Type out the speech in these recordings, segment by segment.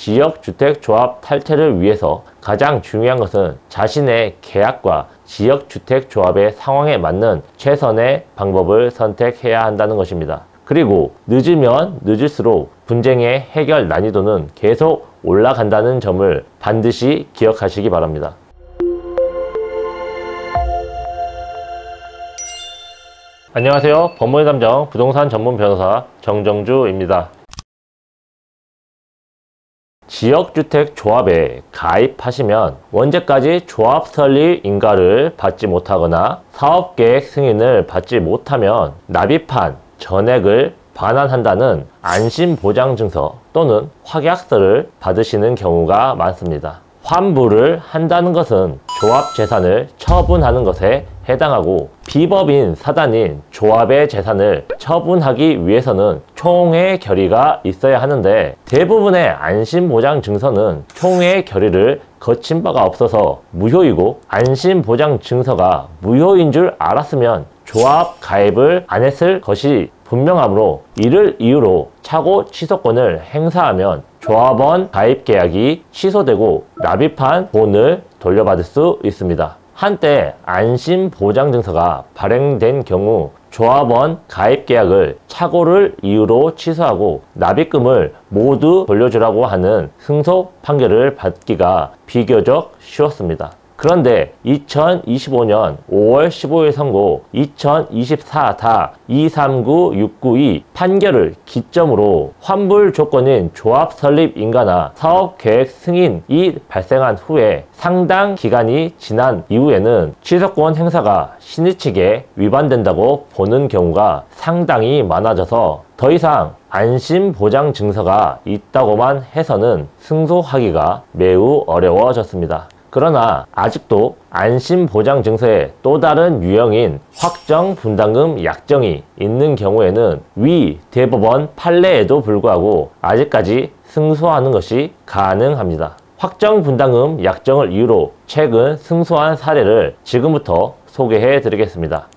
지역주택조합 탈퇴를 위해서 가장 중요한 것은 자신의 계약과 지역주택조합의 상황에 맞는 최선의 방법을 선택해야 한다는 것입니다. 그리고 늦으면 늦을수록 분쟁의 해결 난이도는 계속 올라간다는 점을 반드시 기억하시기 바랍니다. 안녕하세요. 법무회담정 부동산 전문 변호사 정정주입니다. 지역주택조합에 가입하시면 언제까지 조합 설립 인가를 받지 못하거나 사업계획 승인을 받지 못하면 납입한 전액을 반환한다는 안심보장증서 또는 확약서를 받으시는 경우가 많습니다. 환불을 한다는 것은 조합 재산을 처분하는 것에 해당하고 비법인 사단인 조합의 재산을 처분하기 위해서는 총회 결의가 있어야 하는데 대부분의 안심보장증서는 총회 결의를 거친 바가 없어서 무효이고 안심보장증서가 무효인 줄 알았으면 조합 가입을 안 했을 것이 분명하므로 이를 이유로 차고 취소권을 행사하면 조합원 가입 계약이 취소되고 납입한 돈을 돌려받을 수 있습니다. 한때 안심보장증서가 발행된 경우 조합원 가입 계약을 착오를 이유로 취소하고 납입금을 모두 돌려주라고 하는 승소 판결을 받기가 비교적 쉬웠습니다. 그런데 2025년 5월 15일 선고 2024-239692 판결을 기점으로 환불 조건인 조합 설립 인가나 사업 계획 승인이 발생한 후에 상당 기간이 지난 이후에는 취소권 행사가 신의칙에 위반된다고 보는 경우가 상당히 많아져서 더 이상 안심보장증서가 있다고만 해서는 승소하기가 매우 어려워졌습니다. 그러나 아직도 안심보장증서의 또 다른 유형인 확정분담금 약정이 있는 경우에는 위 대법원 판례에도 불구하고 아직까지 승소하는 것이 가능합니다. 확정분담금 약정을 이유로 최근 승소한 사례를 지금부터 소개해 드리겠습니다.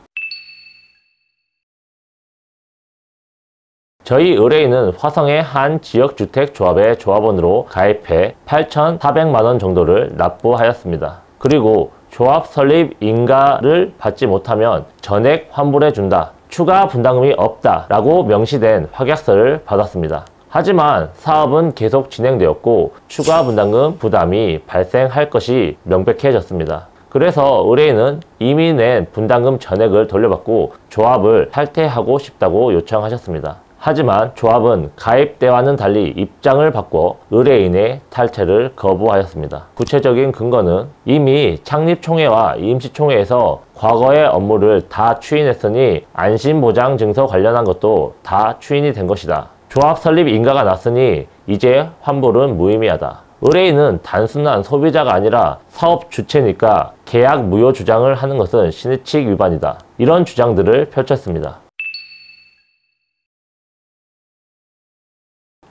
저희 의뢰인은 화성의 한 지역주택조합의 조합원으로 가입해 8,400만원 정도를 납부하였습니다. 그리고 조합 설립 인가를 받지 못하면 전액 환불해준다, 추가 분담금이 없다 라고 명시된 확약서를 받았습니다. 하지만 사업은 계속 진행되었고 추가 분담금 부담이 발생할 것이 명백해졌습니다. 그래서 의뢰인은 이미 낸 분담금 전액을 돌려받고 조합을 탈퇴하고 싶다고 요청하셨습니다. 하지만 조합은 가입 때와는 달리 입장을 바꿔 의뢰인의 탈퇴를 거부하였습니다. 구체적인 근거는 이미 창립총회와 임시총회에서 과거의 업무를 다 추인했으니 안심보장증서 관련한 것도 다 추인이 된 것이다. 조합 설립 인가가 났으니 이제 환불은 무의미하다. 의뢰인은 단순한 소비자가 아니라 사업 주체니까 계약 무효 주장을 하는 것은 신의칙 위반이다. 이런 주장들을 펼쳤습니다.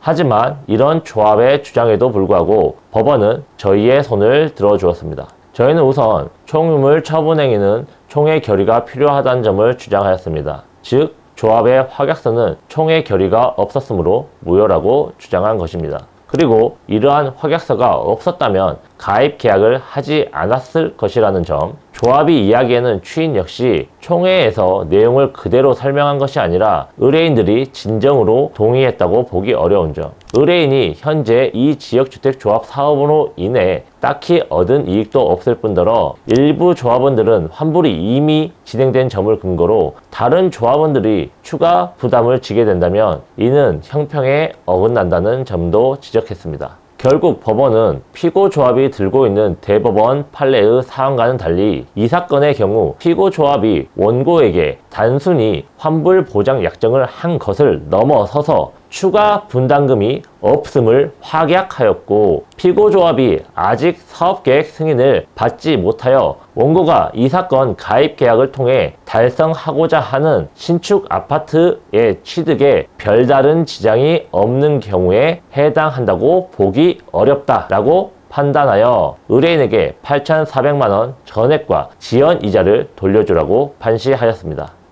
하지만 이런 조합의 주장에도 불구하고 법원은 저희의 손을 들어주었습니다. 저희는 우선 총유물 처분 행위는 총회 결의가 필요하다는 점을 주장하였습니다. 즉 조합의 확약서는 총회 결의가 없었으므로 무효라고 주장한 것입니다. 그리고 이러한 확약서가 없었다면 가입 계약을 하지 않았을 것이라는 점, 조합이 이야기하는 추인 역시 총회에서 내용을 그대로 설명한 것이 아니라 의뢰인들이 진정으로 동의했다고 보기 어려운 점, 의뢰인이 현재 이 지역주택조합 사업으로 인해 딱히 얻은 이익도 없을 뿐더러 일부 조합원들은 환불이 이미 진행된 점을 근거로 다른 조합원들이 추가 부담을 지게 된다면 이는 형평에 어긋난다는 점도 지적했습니다. 결국 법원은 피고조합이 들고 있는 대법원 판례의 사항과는 달리 이 사건의 경우 피고조합이 원고에게 단순히 환불 보장 약정을 한 것을 넘어서서 추가 분담금이 없음을 확약하였고 피고조합이 아직 사업계획 승인을 받지 못하여 원고가 이 사건 가입 계약을 통해 달성하고자 하는 신축 아파트의 취득에 별다른 지장이 없는 경우에 해당한다고 보기 어렵다라고 판단하여 의뢰인에게 8,400만원 전액과 지연 이자를 돌려주라고 판시하였습니다.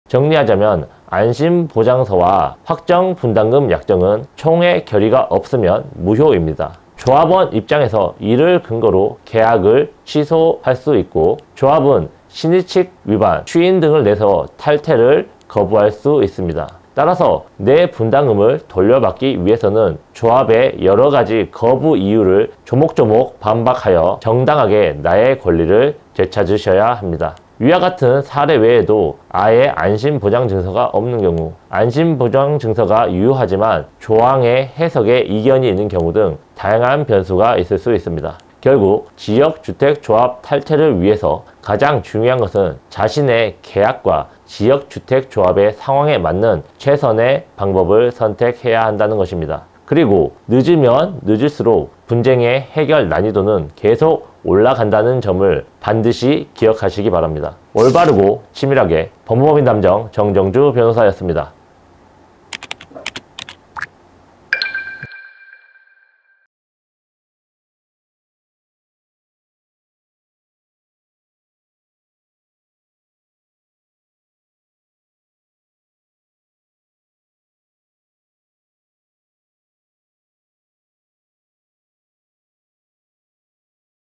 정리하자면 안심보장서와 확정분담금 약정은 총회 결의가 없으면 무효입니다. 조합원 입장에서 이를 근거로 계약을 취소할 수 있고, 조합은 신의칙 위반, 추인 등을 내서 탈퇴를 거부할 수 있습니다. 따라서 내 분담금을 돌려받기 위해서는 조합의 여러 가지 거부 이유를 조목조목 반박하여 정당하게 나의 권리를 되찾으셔야 합니다. 위와 같은 사례 외에도 아예 안심보장증서가 없는 경우, 안심보장증서가 유효하지만 조항의 해석에 이견이 있는 경우 등 다양한 변수가 있을 수 있습니다. 결국 지역주택조합 탈퇴를 위해서 가장 중요한 것은 자신의 계약과 지역주택조합의 상황에 맞는 최선의 방법을 선택해야 한다는 것입니다. 그리고 늦으면 늦을수록 분쟁의 해결 난이도는 계속 올라간다는 점을 반드시 기억하시기 바랍니다. 올바르고 치밀하게 법무법인 담정 정정주 변호사였습니다.